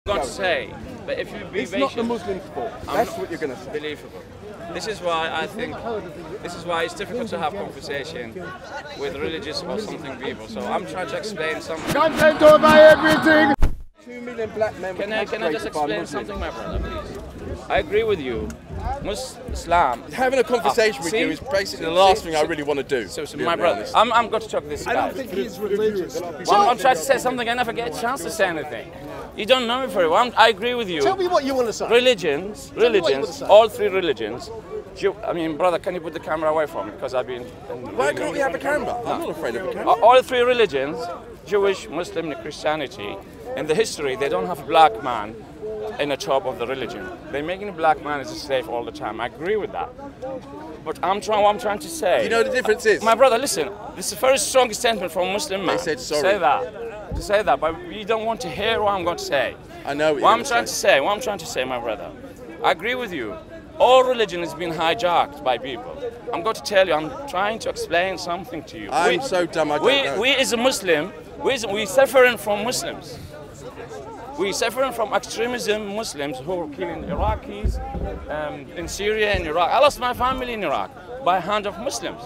I'm going to say, but if you be it's not the Muslim's fault. That's what you're going to say. Believable. This is why I think, this is why it's difficult to have conversation with religious or something people. So I'm trying to explain something. Content over everything! 2 million black men. Can I just explain something, my brother, please? I agree with you. Islam. Having a conversation with you is basically the last thing I really want to do. So my brother, I'm going to talk this guy. I don't think he's religious. Well, I'm trying to say something, I never get a chance to say anything. You don't know me very well. I agree with you. Tell me what you want to say. Religions, all three religions. I mean, brother, can you put the camera away from me? Because I've been... Why can't we have a camera? I'm not afraid of a camera. All three religions, Jewish, Muslim, and Christianity, in the history, they don't have a black man in the top of the religion. They're making a black man as a slave all the time. I agree with that. But what I'm trying to say... You know what the difference is? My brother, listen, this is a very strong statement from a Muslim man. They said sorry. To say that, but you don't want to hear what I'm going to say. I know what I'm trying to say, my brother. I agree with you. All religion has been hijacked by people. I'm going to tell you, I'm trying to explain something to you. I'm so dumb, I don't know. We as a Muslim, we suffering from Muslims. We suffering from extremism Muslims who are killing Iraqis in Syria and Iraq. I lost my family in Iraq by hand of Muslims.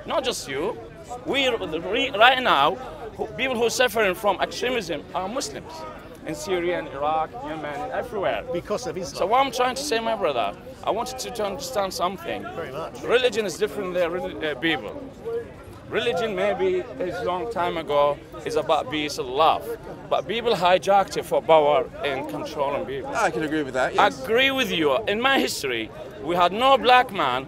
Not just you. Right now, people who are suffering from extremism are Muslims in Syria and Iraq, Yemen, and everywhere. Because of Islam. So what I'm trying to say, my brother, I want you to understand something. Very much. Religion is different than people. Religion maybe a long time ago is about peace and love, but people hijacked it for power and controlling people. I can agree with that, yes. I agree with you. In my history, we had no black man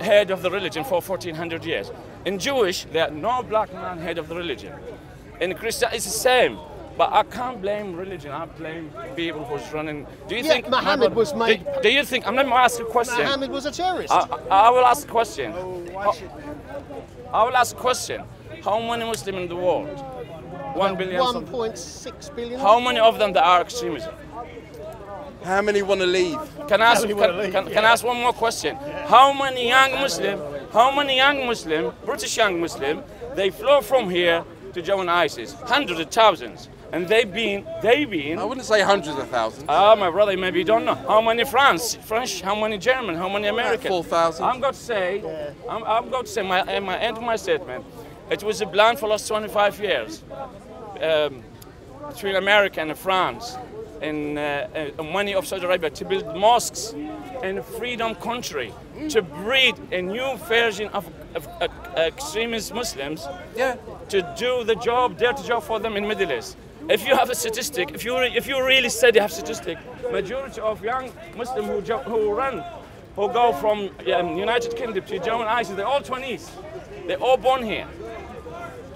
head of the religion for 1400 years. In Jewish, there are no black man head of the religion. In Christian, it's the same. But I can't blame religion. I blame people who's running. Do you think Muhammad was made? Do you think? I'm not going to ask a question. Muhammad was a terrorist. I will ask a question. I will ask a question. How many Muslims in the world? 1 billion. 1.6 billion. How many of them are extremism? How many want to leave? Can I ask one more question? How many young Muslim, British young Muslim, they flew from here to join ISIS? Hundreds of thousands. And they've been. I wouldn't say hundreds of thousands. My brother, maybe you don't know. How many French, how many German, how many American? 4,000. I'm going to say, I'm going to say, my end of my statement, it was a plan for the last 25 years between America and France and money of Saudi Arabia to build mosques in a freedom country, to breed a new version of extremist Muslims, to do the job, dirty job for them in Middle East. If you have a statistic, if you really study, have statistic, majority of young Muslims who go from United Kingdom to join ISIS, they're all 20s. They're all born here.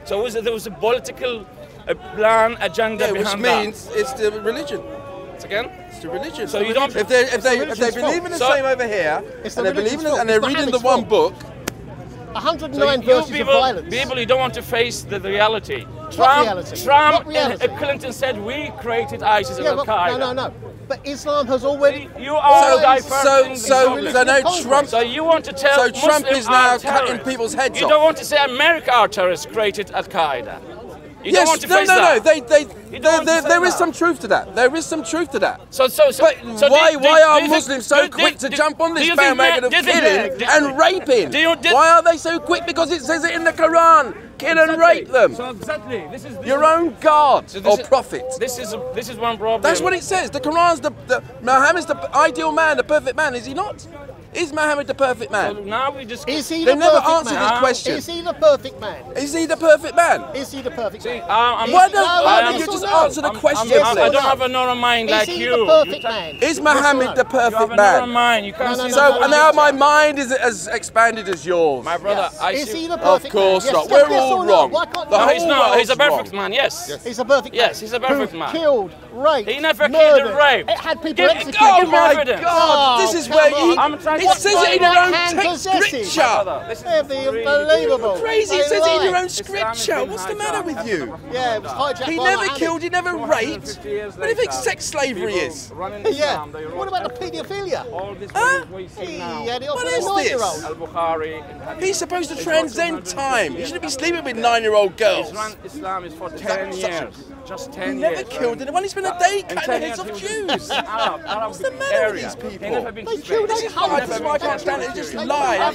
So there was a political plan, agenda behind that. Which means it's the religion. It's again? It's the religion. So you don't. If they believe in the same over here, and they believe in it, and they're reading the one book. 109 verses of violence. People, you don't want to face the reality. Trump and Clinton said we created ISIS and Al-Qaeda. No. But Islam has already... You are diverting So you want to tell So Trump Muslims is now are cutting people's heads off. You don't want to say America are terrorists created Al-Qaeda. You don't want to face that. There is some truth to that. There is some truth to that. But why are Muslims so quick to jump on this bandwagon of killing and raping? Why are they so quick? Because it says it in the Quran. Kill and rape them. So exactly, this is your own God or prophet. This is one problem. That's what it says. The Quran's Muhammad's the ideal man, the perfect man. Is he not? Is Muhammad the perfect man? So now we just. Is he the never perfect answered man? this question. Is he the perfect man? Is he the perfect man? Is he the perfect man? Why don't you just answer the question? I don't have a normal mind like you. Is he the perfect man? Is Muhammad the perfect man? You have a normal mind. You can't see so now my mind is as expanded as yours. My brother, is he the perfect man? Of course not. We're all wrong. No, he's not. He's a perfect man. Yes. He's a perfect man. Yes, he's a perfect man. Killed, raped, he never killed and raped. It had people executed. Oh my God! This is where It says it in your own text scripture. It'd be unbelievable. Crazy, it says it in your own scripture. What's the matter with you? Yeah, it was hijacked. He never killed, he never raped. What do you think sex slavery is? Yeah. What about the paedophilia? He had it off with a 9-year-old. He's supposed to transcend time. He shouldn't be sleeping with 9-year-old girls. Islam is for 10 years. Just 10 He years. never killed anyone. He spent a day cutting the heads off Jews. What's the matter with these people? They killed 800. That's why I can't stand it. They just lie.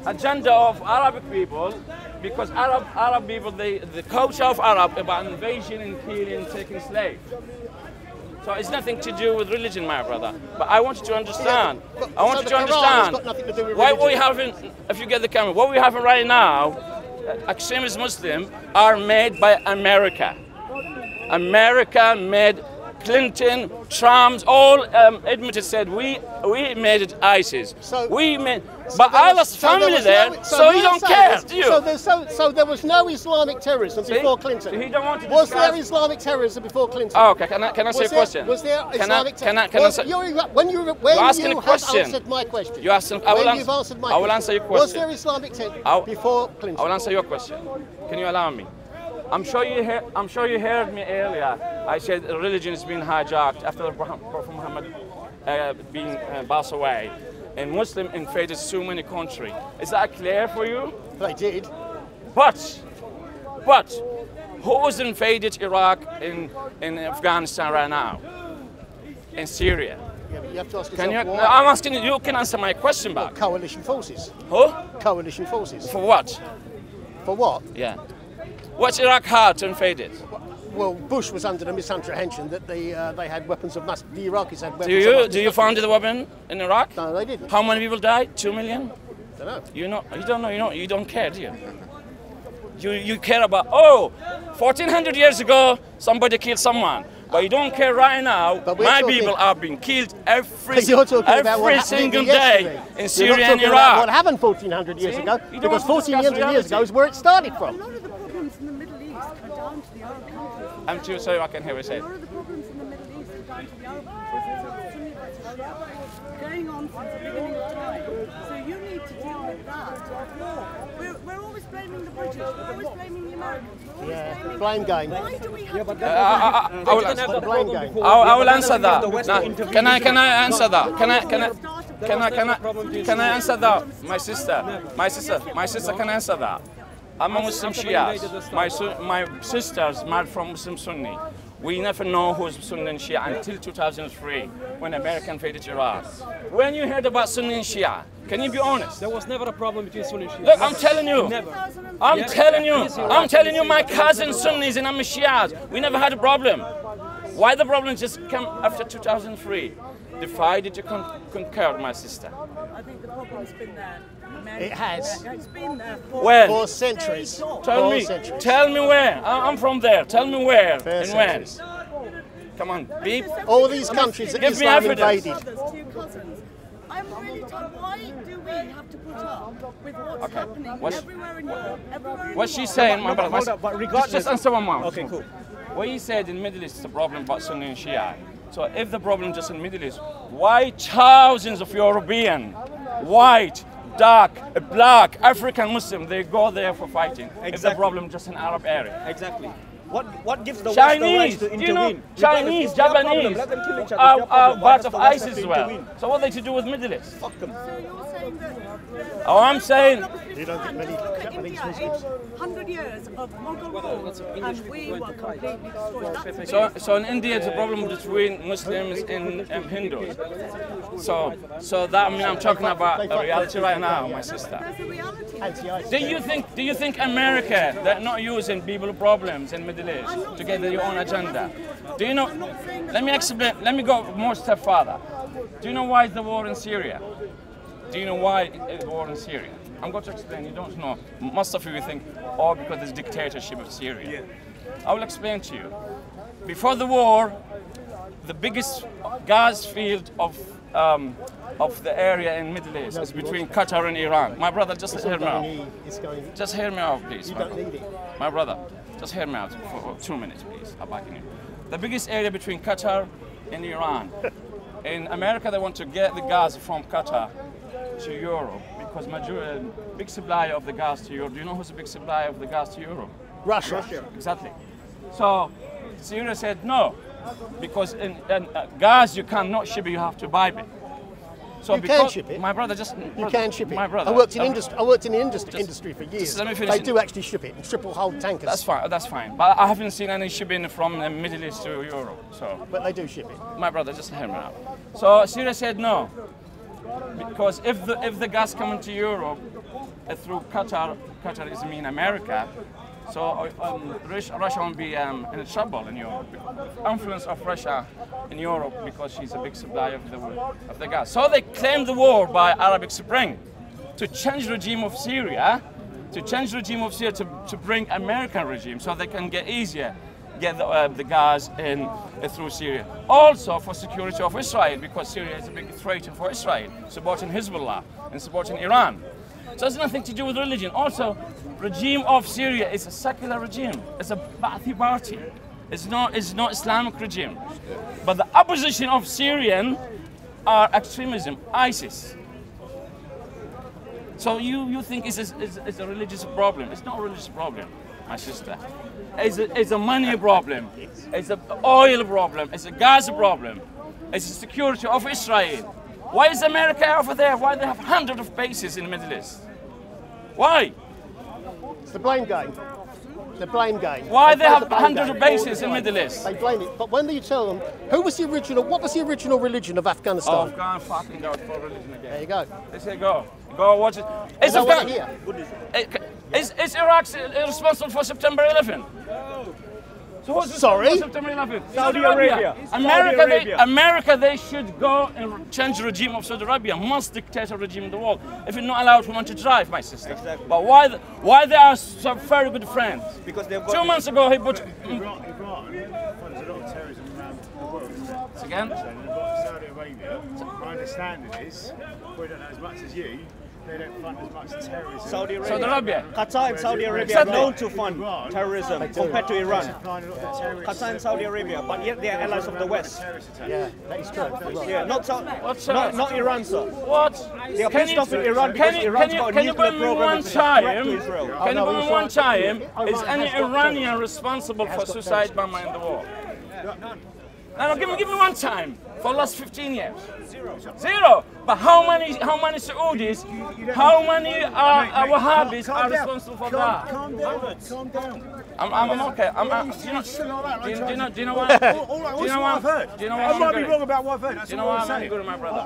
Agenda of Arabic people, because Arab people, the culture of Arab about invasion and killing and taking slaves. So it's nothing to do with religion, my brother. But I want you to understand. I want you to understand why we having, if you get the camera, what we having right now, extremist Muslims are made by America. America made Clinton, Trump, all admitted, said we made it ISIS. But Allah's family there, so you don't care, do you? So there was no Islamic terrorism before Clinton. He don't want to was there Islamic terrorism before Clinton? Oh, okay, can I say a question? Was there Islamic terrorism? When you answered my question. I will answer your question. Was there Islamic terrorism before Clinton? I will answer your question. Can you allow me? I'm sure you heard me earlier. I said religion is being hijacked after Prophet Muhammad being passed away, and Muslim invaded so many countries. Is that clear for you? They did. But who's invaded Iraq in Afghanistan right now? In Syria? Yeah, but you have to ask yourself why. I'm asking you. You can answer my question back. Coalition forces. Who? Coalition forces. For what? For what? Yeah. What's Iraq had to invade it? Well, Bush was under the misapprehension that they had weapons of mass. The Iraqis had weapons of mass destruction. Do you find the weapon in Iraq? No, they didn't. How many people died? 2 million? I don't know. You don't know. You don't care, do you? You care about 1400 years ago somebody killed someone, but you don't care right now. My people are being killed every single day in Syria and Iraq. What happened 1400 years ago? Because 1400 years ago is where it started from. A lot of the problems in the Middle East are down to the Arab countries. I'm too sorry, I can hear what you say. A lot of the problems in the Middle East are down to the Arab countries. Going on since the beginning of time. So you need to deal with that. We're always blaming the British. We're always blaming the Americans. Yeah, blame game. Why do we have to go? Blame game. I will answer that. Now, can I answer that? Can I answer that? My sister can answer that. I'm a Muslim Shia. My sisters married from Muslim Sunni. We never know who's Sunni and Shia until 2003, when America invaded Iraq. When you heard about Sunni and Shia, can you be honest? There was never a problem between Sunni and Shia. Look, I'm telling you. Never. I'm telling you, my cousins Sunnis and I'm Shias. We never had a problem. Why the problem just come after 2003? Divided to conquer, my sister. I think the problem's been there. It has. It's been there for centuries. Tell me where. I'm from there. Tell me where and when. Come on, beep. All these countries that Islam invaded. I'm really tired. Why do we have to put up with what's happening everywhere in Europe? What's she saying, my brother? Just answer one more. Okay, cool. What you said in the Middle East is a problem about Sunni and Shia. So if the problem just in the Middle East, why thousands of European, white, dark, black, African Muslim, they go there for fighting? Exactly. If the problem just in Arab area. Exactly. What gives the Chinese, West the right to intervene? you know, Chinese, Japanese are part of ISIS as well. So what are they to do with Middle East? Fuck them. So you're saying that... I'm saying... You don't think many Japanese Muslims... 100 years of Mughal rule and we were completely destroyed. So in India, it's a problem between Muslims and Hindus. So that, I mean, I'm talking about a reality right now, my sister. There's a reality. Do you think America, they're not using people problems in Middle East to get their own agenda? Do you know, let me explain, let me go more step further. Do you know why the war in Syria? Do you know why the war in Syria? I'm going to explain, you don't know. Most of you think, because there's dictatorship of Syria. I will explain to you. Before the war, the biggest gas field of the area in Middle East is between Qatar and Iran. My brother, just hear me out. Just hear me out, please. My brother, just hear me out for 2 minutes, please. I'm backing you. The biggest area between Qatar and Iran In America, they want to get the gas from Qatar to Europe because big supply of the gas to Europe. Do you know who's the big supply of the gas to Europe? Russia. Exactly. So Syria said no, because in gas you cannot ship it, you have to buy it. So you can ship it. My brother You can ship it. My brother. I worked in the industry for years. Let me finish. They do actually ship it in triple hull tankers. That's fine. That's fine. But I haven't seen any shipping from the Middle East to Europe. So. But they do ship it. My brother, just hear me out. So Syria said no, because if the gas coming to Europe through Qatar is mean America. So Russia won't be in trouble in Europe. Influence of Russia in Europe because she's a big supplier of the gas. So they claimed the war by Arabic Spring to change regime of Syria, to bring American regime so they can get the gas in through Syria. Also for security of Israel because Syria is a big threat for Israel, supporting Hezbollah and supporting Iran. So it's nothing to do with religion. Also, regime of Syria is a secular regime. It's a Ba'athi party. It's not Islamic regime. But the opposition of Syrian are extremism, ISIS. So you think it's a religious problem. It's not a religious problem, my sister. It's a money problem. It's an oil problem. It's a gas problem. It's the security of Israel. Why is America over there? Why they have hundreds of bases in the Middle East? Why? It's the blame game. The blame game. Why they have hundreds of bases in the Middle East? They blame it. But when you tell them, what was the original religion of Afghanistan? Oh, Afghan fucking go for religion again. There you go. They say go. Go watch it. Is Iraq responsible for September 11? So who's sorry? For September 11? Saudi Arabia. America, they should go and change the regime of Saudi Arabia. Most dictator regime in the world. If you're not allowed women to drive, my sister. Exactly. But why they are so very good friends? Because they've got 2 months ago he put. Iran funds a lot of terrorism around the world. Again? Saudi Arabia. My understanding is, we don't know as much as you. They don't fund as much terrorism. Saudi Arabia. Qatar and Saudi Arabia are known to fund terrorism compared to Iran. Qatar and Saudi Arabia, but yet they are allies of the West. Yeah, that is true. Yeah, not Iran, sir. What? They are pissed off with Iran because Iran's got a nuclear program which is a threat to Israel. Can you bring one time, is any Iranian responsible for suicide bomber in the war? No, give me one time for the last 15 years. Zero. But how many Saudis, how many Wahhabis are responsible for that? Calm down. I'm okay. Do you know what? I've heard. I might be wrong about what I've heard. Do you know why I'm angry, my brother?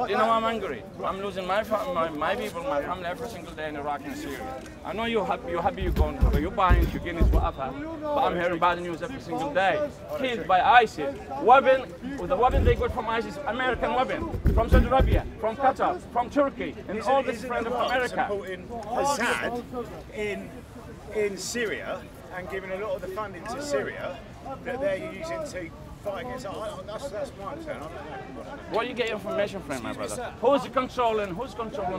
Do you know why I'm angry? I'm losing my people, my family every single day in Iraq and Syria. I know you're happy you're going to, you're buying, you're getting whatever. But I'm hearing bad news every single day. Killed by ISIS. With the weapon they got from ISIS, American weapon, from Saudi Arabia, from Qatar, from Turkey, and all this friend of America. Supporting Assad in Syria and giving a lot of the funding to Syria that they're using to fight against. That's my understanding. Where do you get your information from, my brother? Who's controlling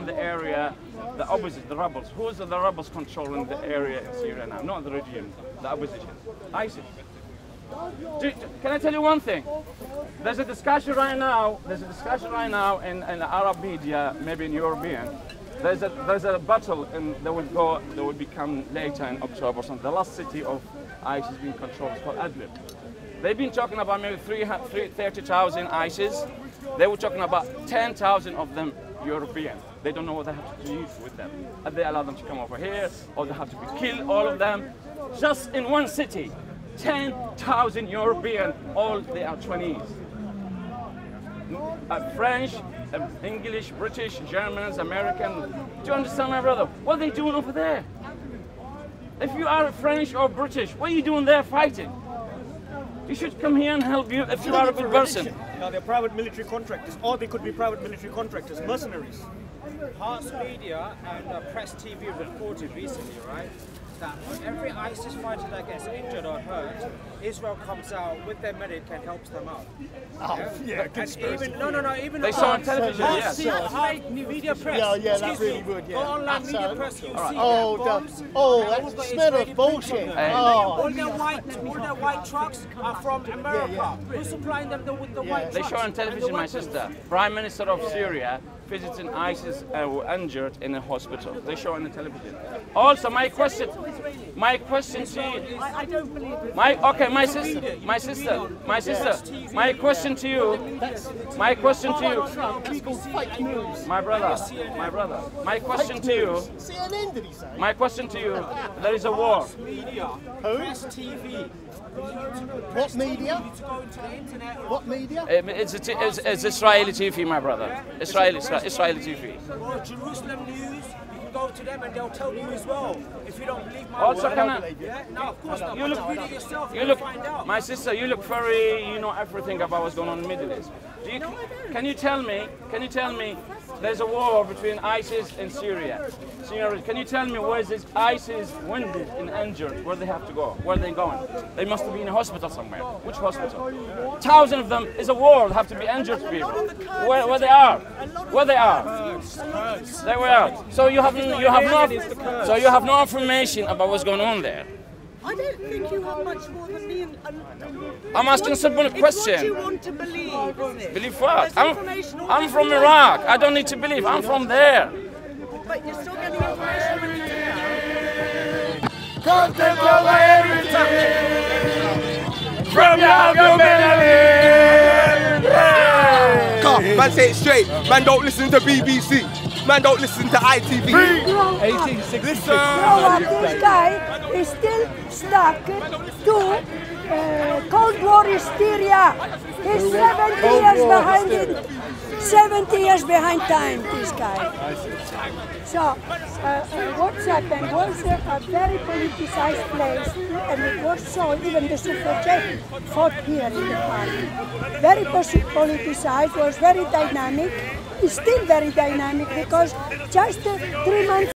the area? The opposite, the rebels. Who's the rebels controlling the area in Syria now? Not the regime, the opposition. ISIS. Can I tell you one thing? There's a discussion right now in the Arab media, maybe in European. There's a battle, and they will become later in October. So the last city of ISIS being controlled is called Idlib. They've been talking about maybe 30,000 ISIS. They were talking about 10,000 of them European. They don't know what they have to do with them. If they allow them to come over here, or they have to be killed, all of them. Just in one city, 10,000 European, all they are Chinese. French, English, British, Germans, American. Do you understand, my brother? What are they doing over there? If you are French or British, what are you doing there fighting? You should come here and help you if you are a good person. No, they're private military contractors, or they could be private military contractors, mercenaries. Hearts Media and Press TV reported recently, right, that every ISIS fighter that gets injured or hurt, Israel comes out with their medic and helps them out. Oh, yeah, conspiracy. Even they saw on television, yes. Media press. Yeah, that's really good, yeah. Go online media press, you see that smell of bullshit. All their white trucks are from America. Who's supplying them with the white trucks? They show on television, my sister. Prime Minister of Syria visiting ISIS were injured in a hospital. They show on the television. Also, my question to you. I don't believe it. My question to you. My brother. My question to you. CNN, did he say? My question to you. There is a war. TV. What media? What media? It's Israeli TV, my brother. Israeli TV. Or Jerusalem News. You can go to them and they'll tell you as well. If you don't believe my Also, word. can I? No, of course not. Read it yourself. You look, my sister. You look very. You know everything about what's going on in the Middle East. Can you tell me? There's a war between ISIS and Syria. Can you tell me where is this ISIS wounded and injured? Where they have to go? Where are they going? They must be in a hospital somewhere. Which hospital? Thousands of them. Is a war. They have to be injured people. Where they are? Where they are? They were out. So you have no information about what's going on there. I don't think you have much more than me. I'm asking a simple question. It's what you want to believe, isn't it? Believe what? I'm from Iraq. I don't need to believe. I'm from there. But you're still getting information when you do that. Can't take over everything from your government. Man, say it straight. Man, don't listen to BBC. Man, don't listen to ITV. 1866. This guy is still stuck to Cold War hysteria. He's 70 years behind it. 70 years behind time, this guy. So, what's happened was a very politicized place, and it was so, even the suffragettes fought here in the parliament. Very politicized, was very dynamic. It's still very dynamic because just 3 months